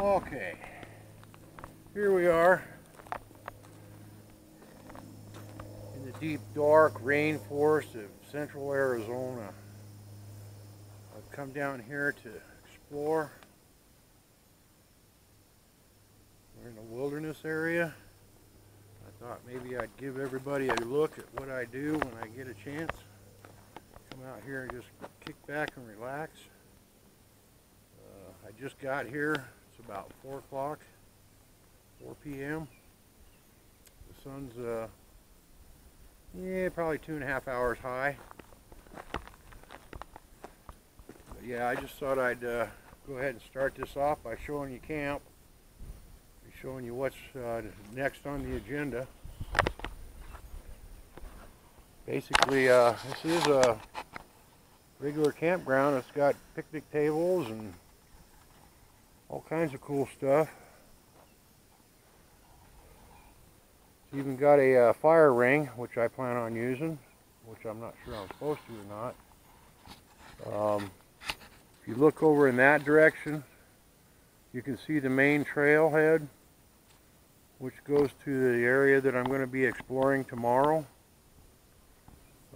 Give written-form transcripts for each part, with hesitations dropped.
Okay, here we are in the deep dark rainforest of central Arizona. I've come down here to explore. We're in a wilderness area. I thought maybe I'd give everybody a look at what I do when I get a chance. Come out here and just kick back and relax. I just got here. It's about 4 o'clock, 4 p.m. The sun's probably 2.5 hours high. But yeah, I just thought I'd go ahead and start this off by showing you camp. Showing you what's next on the agenda. Basically, this is a regular campground. It's got picnic tables and all kinds of cool stuff. It's even got a fire ring, which I plan on using, which I'm not sure I'm supposed to or not. If you look over in that direction, you can see the main trailhead, which goes to the area that I'm going to be exploring tomorrow.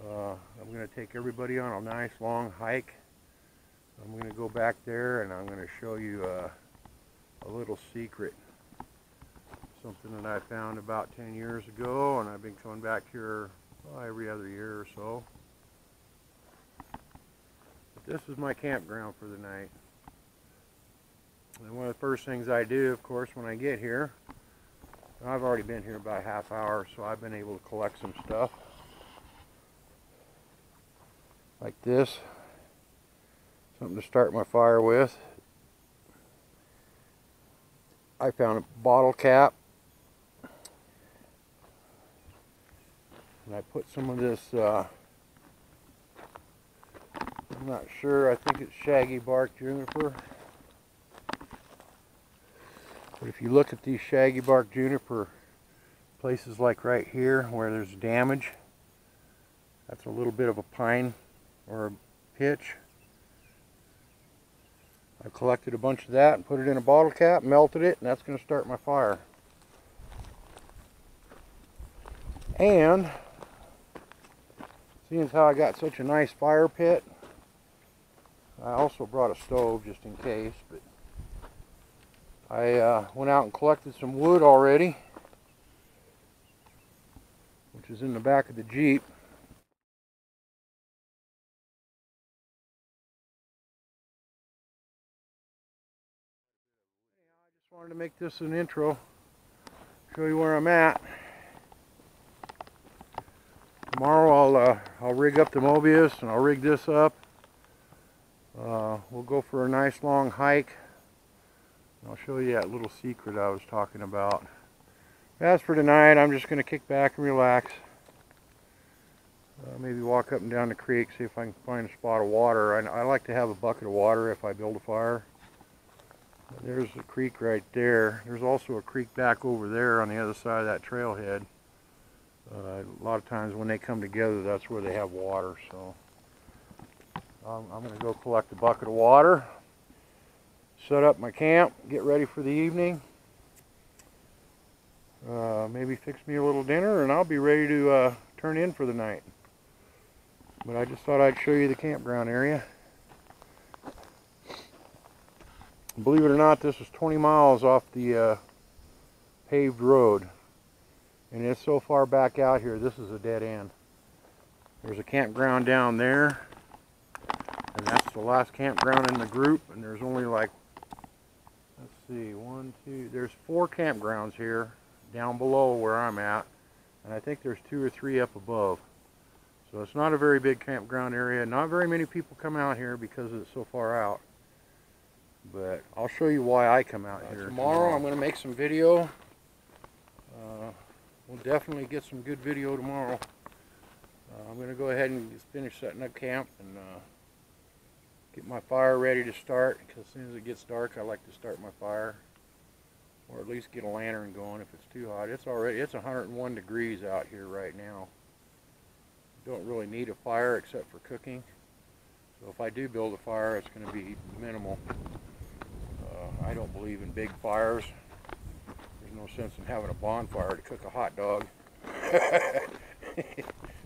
I'm going to take everybody on a nice long hike. I'm going to go back there and I'm going to show you a little secret. Something that I found about 10 years ago, and I've been coming back here every other year or so. But this is my campground for the night. And one of the first things I do, of course, when I get here, I've already been here about a half hour, so I've been able to collect some stuff like this, something to start my fire with. I found a bottle cap, and I put some of this, I'm not sure, I think it's shaggy bark juniper. But if you look at these shaggy bark juniper places like right here where there's damage, that's a little bit of a pine or a pitch. I collected a bunch of that and put it in a bottle cap, melted it, and that's going to start my fire. And seeing as how I got such a nice fire pit, I also brought a stove just in case, but I went out and collected some wood already, which is in the back of the Jeep. I just wanted to make this an intro, show you where I'm at. Tomorrow I'll rig up the Mobius and I'll rig this up. We'll go for a nice long hike. I'll show you that little secret I was talking about. As for tonight, I'm just going to kick back and relax. Maybe walk up and down the creek, see if I can find a spot of water. I like to have a bucket of water if I build a fire. There's the creek right there. There's also a creek back over there on the other side of that trailhead. A lot of times when they come together, that's where they have water. So I'm going to go collect a bucket of water, set up my camp, get ready for the evening, maybe fix me a little dinner, and I'll be ready to turn in for the night. But I just thought I'd show you the campground area. Believe it or not, this is 20 miles off the paved road, and it's so far back out here, this is a dead end. There's a campground down there, and that's the last campground in the group, and there's only like, let's see, there's 4 campgrounds here down below where I'm at, and I think there's 2 or 3 up above. So it's not a very big campground area. Not very many people come out here because it's so far out. But I'll show you why I come out here. Tomorrow I'm going to make some video. We'll definitely get some good video tomorrow. I'm going to go ahead and just finish setting up camp and get my fire ready to start, because as soon as it gets dark I like to start my fire, or at least get a lantern going if it's too hot. It's 101 degrees out here right now. Don't really need a fire except for cooking, so if I do build a fire it's going to be minimal. I don't believe in big fires. There's no sense in having a bonfire to cook a hot dog.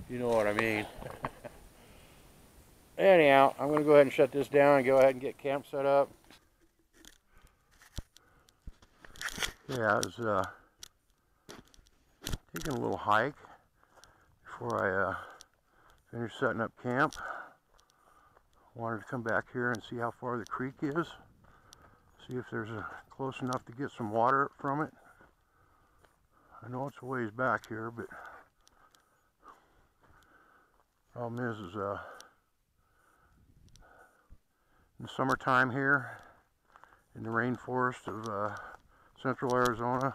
You know what I mean. Anyhow, I'm going to go ahead and shut this down and go ahead and get camp set up. Yeah, I was taking a little hike before I finished setting up camp. Wanted to come back here and see how far the creek is. See if there's close enough to get some water from it. I know it's a ways back here, but problem is in the summertime here in the rainforest of central Arizona,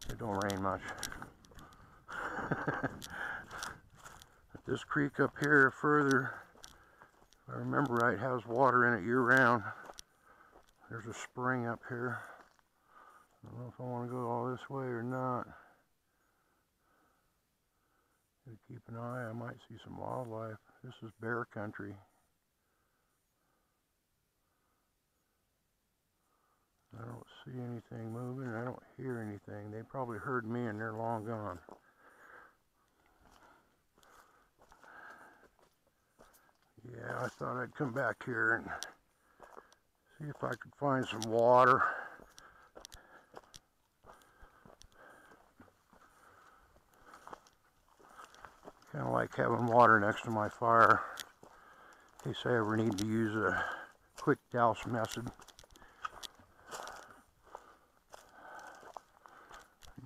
it don't rain much. But this creek up here further, if I remember right, has water in it year-round. There's a spring up here. I don't know if I want to go all this way or not. Keep an eye, I might see some wildlife. This is bear country. I don't see anything moving, I don't hear anything. They probably heard me and they're long gone. Yeah, I thought I'd come back here and see if I could find some water. Kind of like having water next to my fire in case I ever need to use a quick douse method.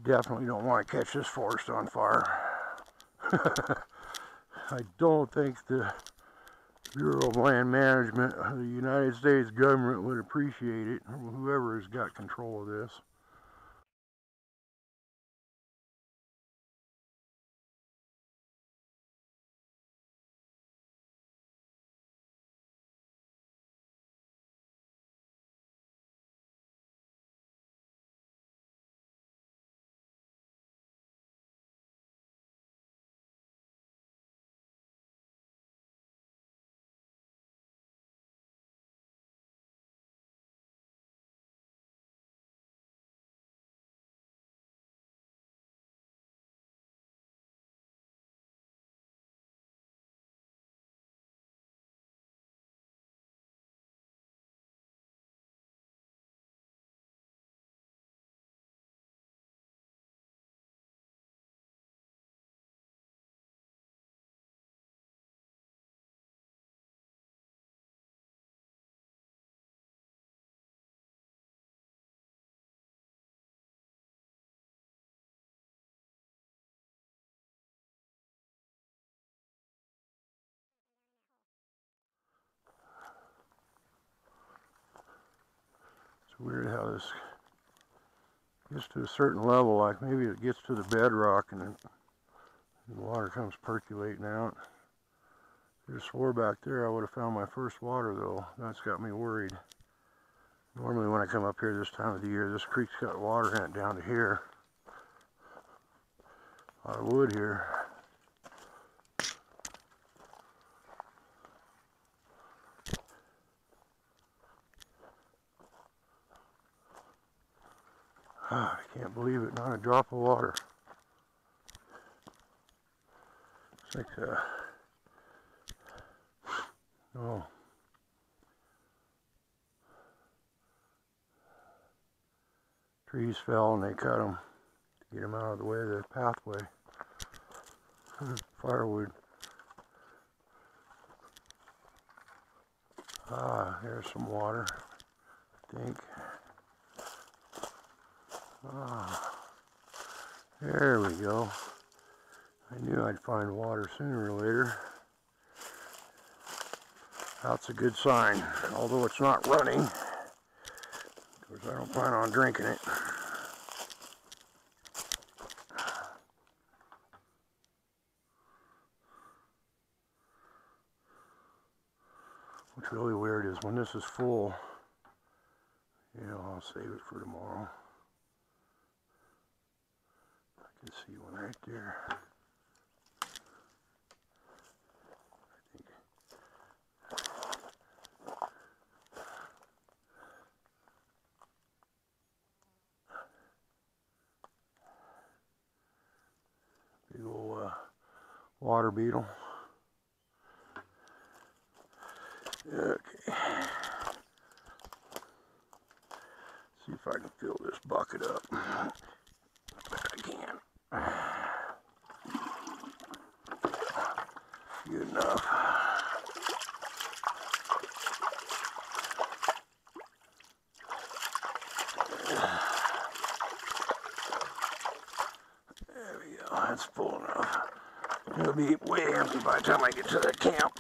Definitely don't want to catch this forest on fire. I don't think the Bureau of Land Management of the United States government would appreciate it, or whoever has got control of this. It's weird how this gets to a certain level, like maybe it gets to the bedrock and the water comes percolating out. I just swore back there I would have found my first water though. That's got me worried. Normally when I come up here this time of the year, this creek's got water in it down to here. A lot of wood here. I can't believe it, not a drop of water. It's like, oh. Trees fell and they cut them to get them out of the way of the pathway. Firewood. Ah, there's some water, I think. Ah, there we go. I knew I'd find water sooner or later. That's a good sign, although it's not running, because I don't plan on drinking it. What's really weird is when this is full, you know, I'll save it for tomorrow. I can see one right there. water beetle. Okay. See if I can fill this bucket up. I bet I can. Good enough. There we go. That's full enough. It'll be way empty by the time I get to the camp.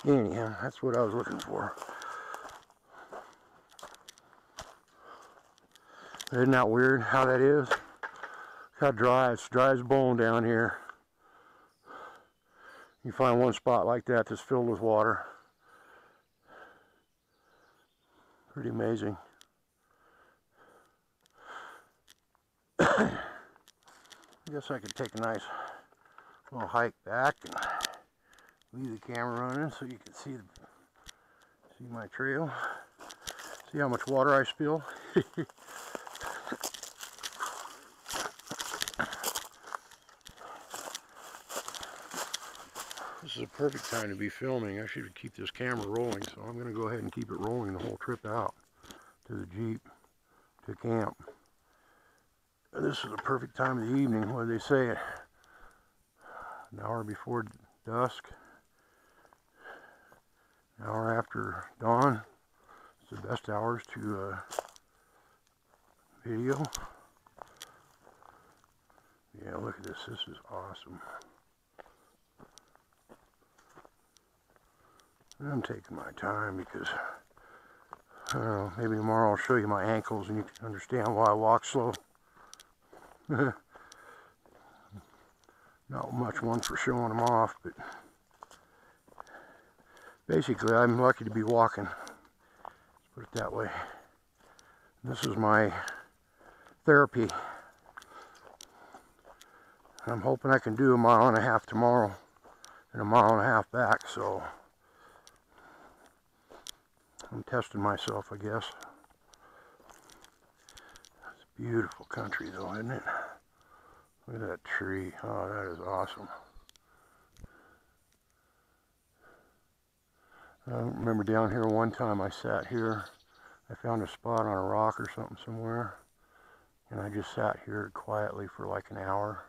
Anyhow, that's what I was looking for. Isn't that weird how that is? Look how dry, it's dry as bone down here. You find one spot like that that's filled with water. Pretty amazing. I guess I could take a nice little hike back and leave the camera running so you can see my trail. See how much water I spill. This is a perfect time to be filming. I should keep this camera rolling, so I'm going to go ahead and keep it rolling the whole trip out to the Jeep, to camp. This is a perfect time of the evening. What do they say? An hour before dusk, an hour after dawn. It's the best hours to video. Yeah, look at this. This is awesome. I'm taking my time because I don't know, maybe tomorrow I'll show you my ankles and you can understand why I walk slow. Not much one for showing them off, but basically I'm lucky to be walking. Let's put it that way. This is my therapy. I'm hoping I can do 1.5 miles tomorrow and 1.5 miles back, so I'm testing myself, I guess. It's a beautiful country though, isn't it? Look at that tree. Oh, that is awesome. I remember down here one time I sat here. I found a spot on a rock or something somewhere. And I just sat here quietly for like an hour.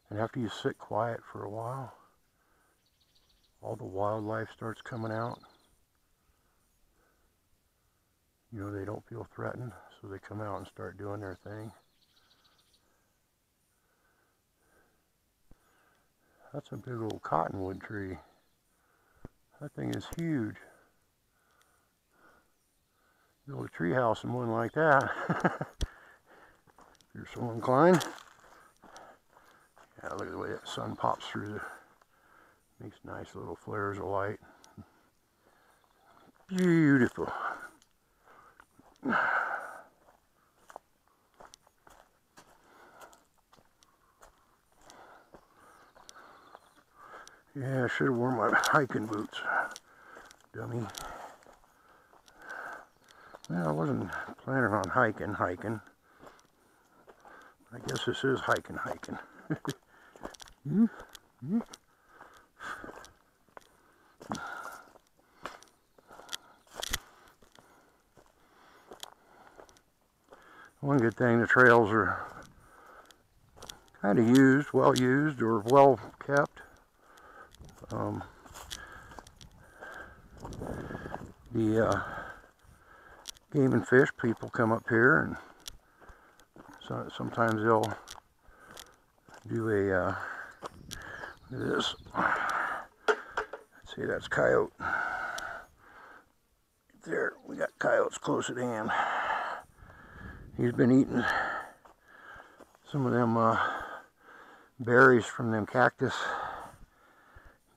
And after you sit quiet for a while, all the wildlife starts coming out. You know, they don't feel threatened, so they come out and start doing their thing. That's a big old cottonwood tree. That thing is huge. Build a tree house in one like that. If you're so inclined. Yeah, look at the way that sun pops through makes nice little flares of light. Beautiful. Yeah, I should have worn my hiking boots, dummy. Well, I wasn't planning on hiking. I guess this is hiking. One good thing, the trails are kind of well used or well kept. The game and fish people come up here, and so sometimes they'll do a look at this. Let's see, that's coyote. Right there, we got coyotes close at hand. He's been eating some of them berries from them cactus.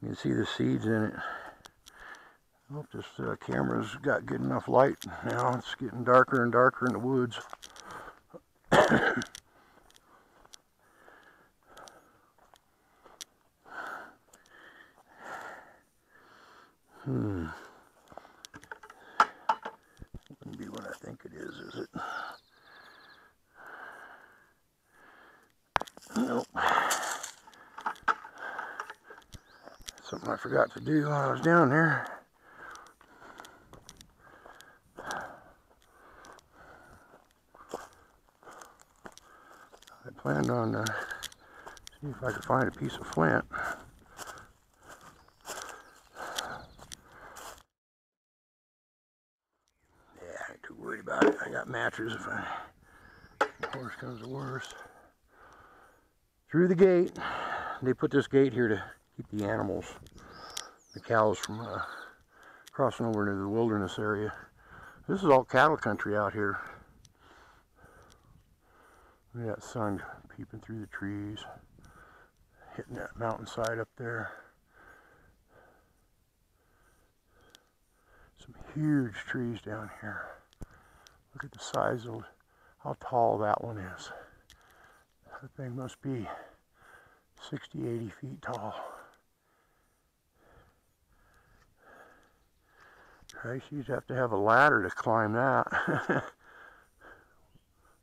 You can see the seeds in it. I hope this camera's got good enough light now. It's getting darker and darker in the woods. Wouldn't be what I think it is it? Something I forgot to do while I was down there. I planned on see if I could find a piece of flint. Yeah, I ain't too worried about it. I got matches if worse comes to worse. Through the gate. They put this gate here to keep the animals, the cows, from crossing over into the wilderness area. This is all cattle country out here. Look at that sun peeping through the trees, hitting that mountainside up there. Some huge trees down here. Look at the size of how tall that one is. That thing must be 60, 80 feet tall. Christ, you'd have to have a ladder to climb that. A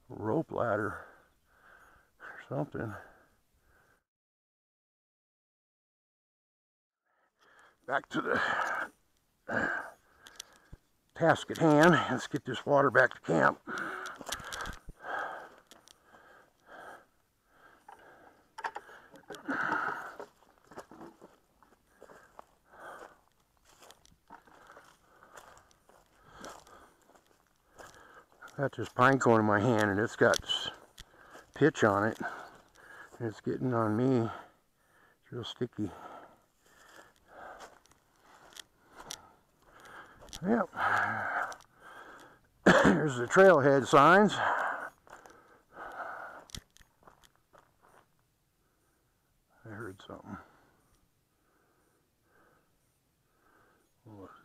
rope ladder or something. Back to the task at hand. Let's get this water back to camp. Got this pine cone in my hand and it's got pitch on it. And it's getting on me. It's real sticky. Yep. There's the trailhead signs. I heard something. What was it?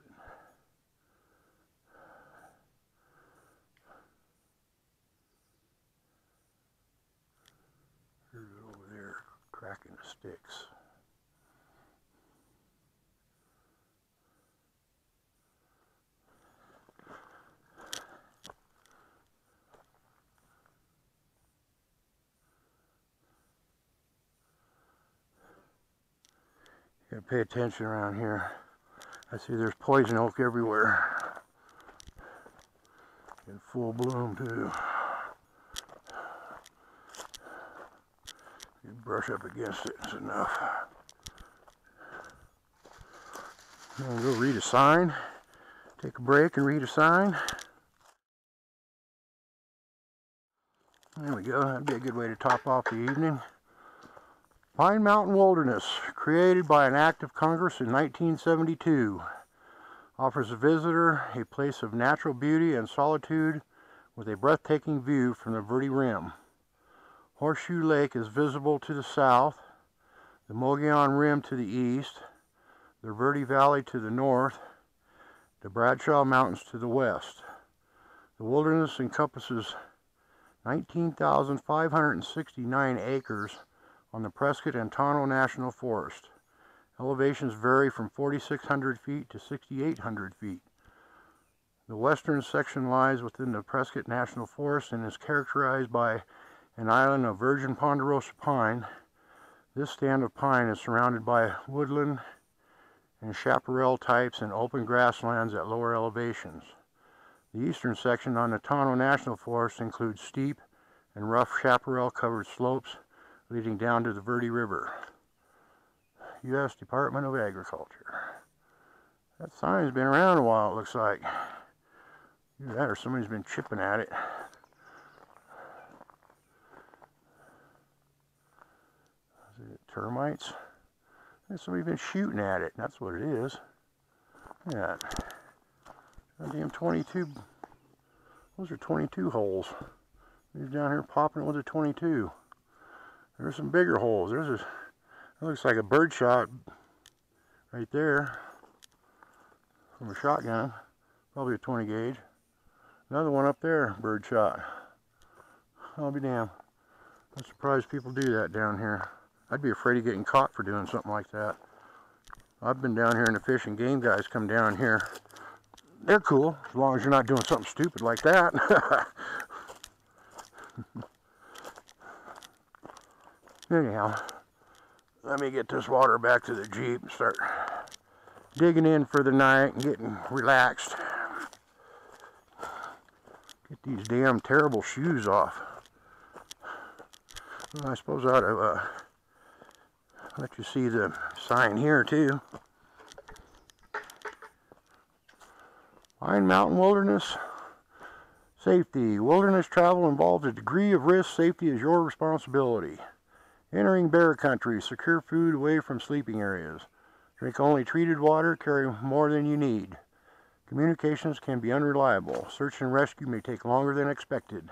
Heard it over there cracking the sticks. You gotta pay attention around here. I see there's poison oak everywhere. In full bloom too. You brush up against it, it's enough. I'm gonna go read a sign. Take a break and read a sign. There we go, that'd be a good way to top off the evening. Pine Mountain Wilderness, created by an act of Congress in 1972, offers a visitor a place of natural beauty and solitude with a breathtaking view from the Verde Rim. Horseshoe Lake is visible to the south, the Mogollon Rim to the east, the Verde Valley to the north, the Bradshaw Mountains to the west. The wilderness encompasses 19,569 acres on the Prescott and Tonto National Forest. Elevations vary from 4,600 feet to 6,800 feet. The western section lies within the Prescott National Forest and is characterized by an island of virgin ponderosa pine. This stand of pine is surrounded by woodland and chaparral types and open grasslands at lower elevations. The eastern section on the Tonto National Forest includes steep and rough chaparral covered slopes leading down to the Verde River. U.S. Department of Agriculture. That sign's been around a while, it looks like. Either that or somebody's been chipping at it. Is it termites? And somebody's been shooting at it. That's what it is. Look at that. Goddamn 22. Those are 22 holes. He's down here popping it with a 22. There's some bigger holes. There's a, that looks like a bird shot right there from a shotgun, probably a 20 gauge. Another one up there, bird shot. I'll be damned. I'm surprised people do that down here. I'd be afraid of getting caught for doing something like that. I've been down here and the fish and game guys come down here. They're cool, as long as you're not doing something stupid like that. Anyhow, Let me get this water back to the Jeep and start digging in for the night and getting relaxed. Get these damn terrible shoes off. Well, I suppose I ought to let you see the sign here too. Pine Mountain Wilderness Safety. Wilderness travel involves a degree of risk. Safety is your responsibility. Entering bear country. Secure food away from sleeping areas. Drink only treated water. Carry more than you need. Communications can be unreliable. Search and rescue may take longer than expected.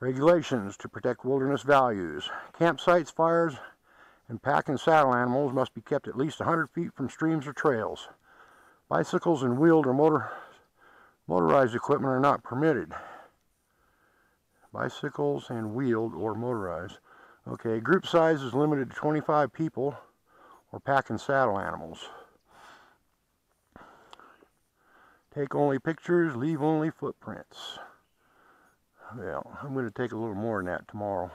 Regulations to protect wilderness values. Campsites, fires, and pack and saddle animals must be kept at least 100 feet from streams or trails. Bicycles and wheeled or motorized equipment are not permitted. Bicycles and wheeled or motorized. Okay, group size is limited to 25 people or pack and saddle animals. Take only pictures, leave only footprints. Well, I'm going to take a little more than that tomorrow.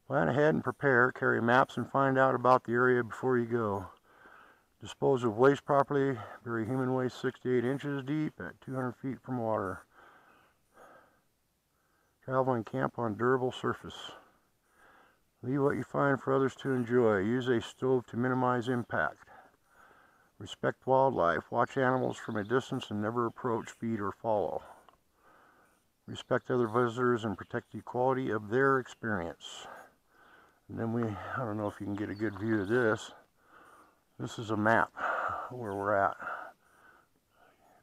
Plan ahead and prepare. Carry maps and find out about the area before you go. Dispose of waste properly. Bury human waste 6 to 8 inches deep at 200 feet from water. Travel and camp on durable surface. Leave what you find for others to enjoy. Use a stove to minimize impact. Respect wildlife. Watch animals from a distance and never approach, feed, or follow. Respect other visitors and protect the quality of their experience. And then I don't know if you can get a good view of this. This is a map where we're at.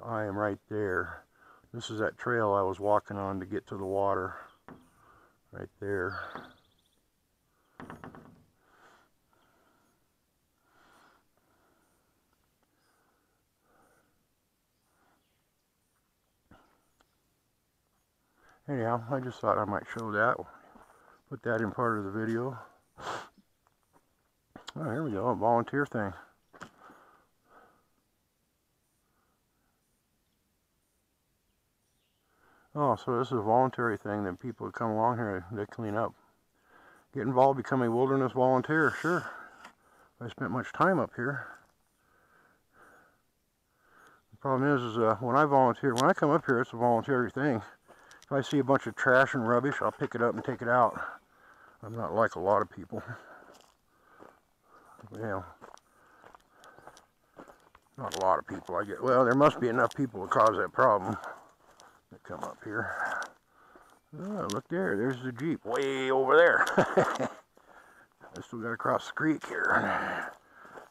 I am right there. This is that trail I was walking on to get to the water. Right there. Anyhow, I just thought I might show that. Put that in part of the video. Oh, here we go, a volunteer thing. Oh, so this is a voluntary thing that people come along here, they clean up. Get involved, become a wilderness volunteer, sure. I spent much time up here. The problem is when I come up here, it's a voluntary thing. If I see a bunch of trash and rubbish, I'll pick it up and take it out. I'm not like a lot of people. Well, not a lot of people. Well, there must be enough people to cause that problem that come up here. Oh, look there. There's the Jeep way over there. I still got to cross the creek here.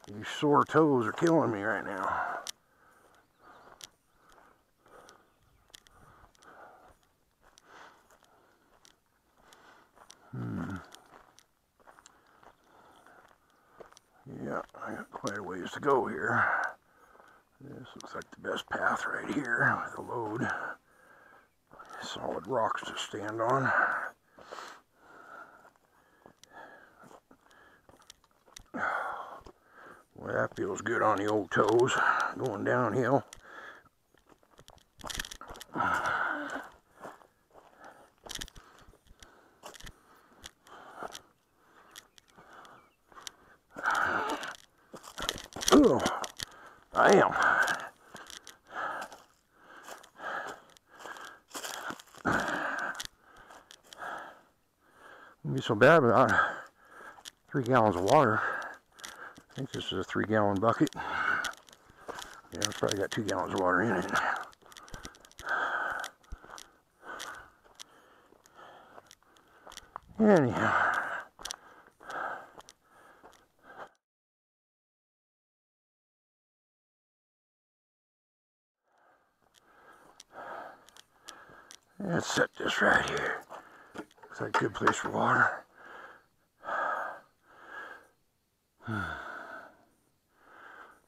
These sore toes are killing me right now. Yeah, I got quite a ways to go here. This looks like the best path right here with a load. Solid rocks to stand on. Boy, that feels good on the old toes going downhill. Oh, I am. Wouldn't be so bad without 3 gallons of water. I think this is a 3-gallon bucket. Yeah, it's probably got 2 gallons of water in it. Anyhow. Let's set this right here. Looks like a good place for water.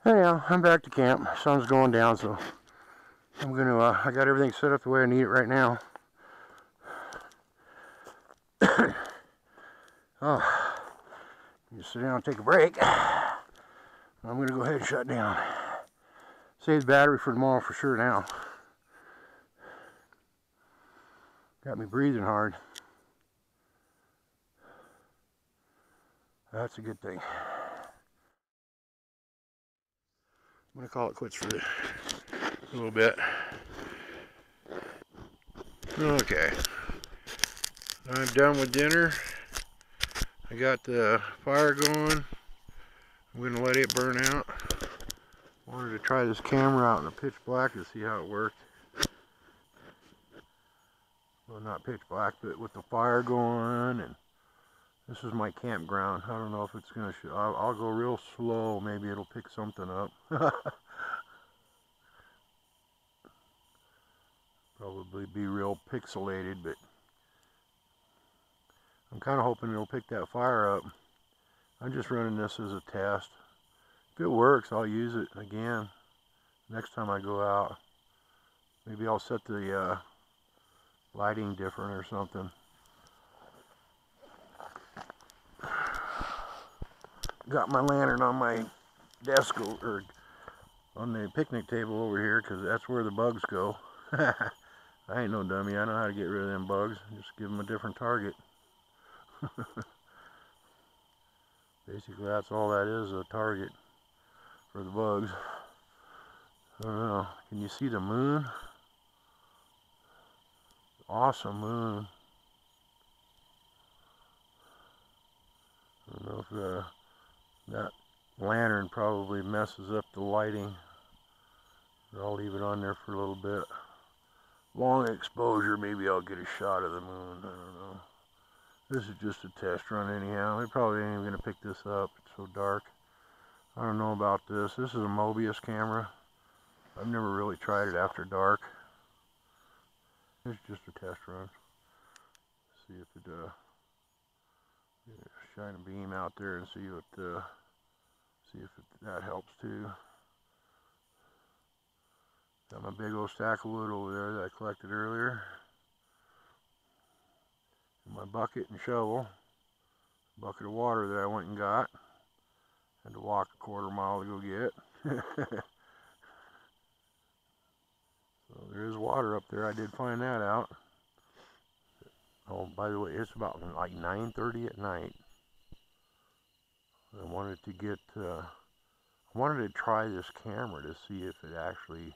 Anyhow, I'm back to camp. Sun's going down, so I'm gonna, I got everything set up the way I need it right now. Oh, you sit down and take a break. I'm gonna go ahead and shut down. Save the battery for tomorrow for sure now. Got me breathing hard. That's a good thing. I'm gonna call it quits for a little bit. Okay, I'm done with dinner. I got the fire going. I'm gonna let it burn out. Wanted to try this camera out in the pitch black to see how it worked. Well, not pitch black, but with the fire going, and this is my campground. I don't know if it's gonna show. I'll go real slow. Maybe it'll pick something up. Probably be real pixelated, but I'm kind of hoping it'll pick that fire up. I'm just running this as a test. If it works, I'll use it again next time I go out. Maybe I'll set the lighting different or something. Got my lantern on my desk or on the picnic table over here because that's where the bugs go. I ain't no dummy. I know how to get rid of them bugs. Just give them a different target. Basically, that's all that is, a target for the bugs. I don't know. Can you see the moon? Awesome moon. I don't know if that lantern probably messes up the lighting. But I'll leave it on there for a little bit. Long exposure, maybe I'll get a shot of the moon. I don't know. This is just a test run anyhow. They probably ain't even gonna pick this up. It's so dark. I don't know about this. This is a Mobius camera. I've never really tried it after dark. It's just a test run. See if it shine a beam out there and see what that helps too. Got my big old stack of wood over there that I collected earlier. And my bucket and shovel. Bucket of water that I went and got. Had to walk a quarter mile to go get. So there is water up there. I did find that out. Oh, by the way, it's about like 9:30 at night. I wanted to try this camera to see if it actually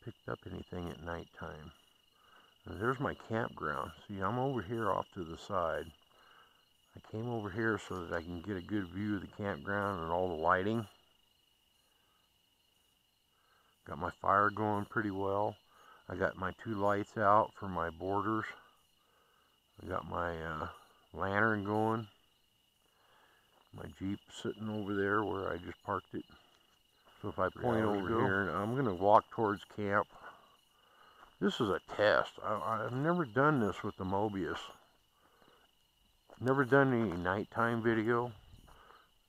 picked up anything at nighttime. And there's my campground. See, I'm over here off to the side. I came over here so that I can get a good view of the campground and all the lighting. Got my fire going pretty well. I got my 2 lights out for my borders. I got my lantern going. My Jeep sitting over there where I just parked it. So if I point over here, I'm going to walk towards camp. This is a test. I've never done this with the Mobius. Never done any nighttime video.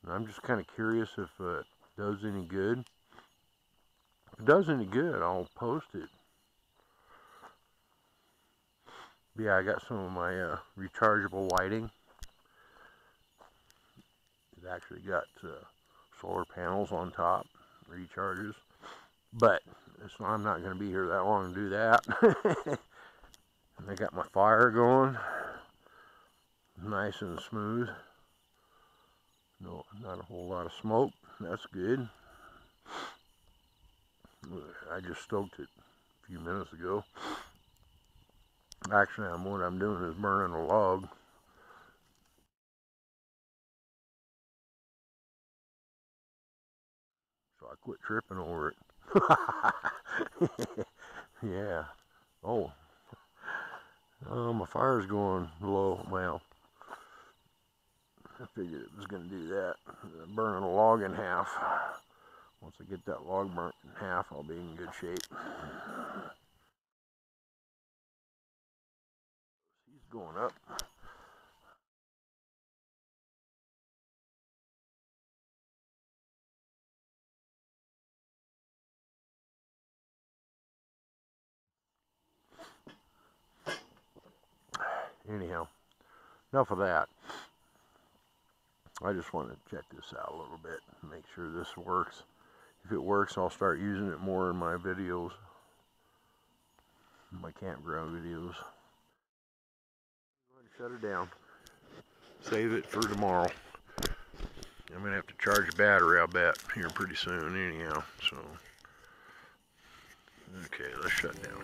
And I'm just kind of curious if it does any good. If it does any good, I'll post it. But yeah, I got some of my rechargeable lighting. It actually got solar panels on top, recharges. But I'm not going to be here that long to do that. And I got my fire going, nice and smooth. No, not a whole lot of smoke. That's good. I just stoked it a few minutes ago. Actually, what I'm doing is burning a log. So I quit tripping over it. Yeah. Oh, my fire's going low. Well, I figured it was going to do that. Burning a log in half. Once I get that log burnt in half, I'll be in good shape. He's going up. Anyhow, enough of that. I just want to check this out a little bit, make sure this works. If it works, I'll start using it more in my videos, my campground videos. Go ahead and shut her down. Save it for tomorrow. I'm gonna have to charge a battery, I'll bet, here pretty soon anyhow, so. Okay, let's shut down.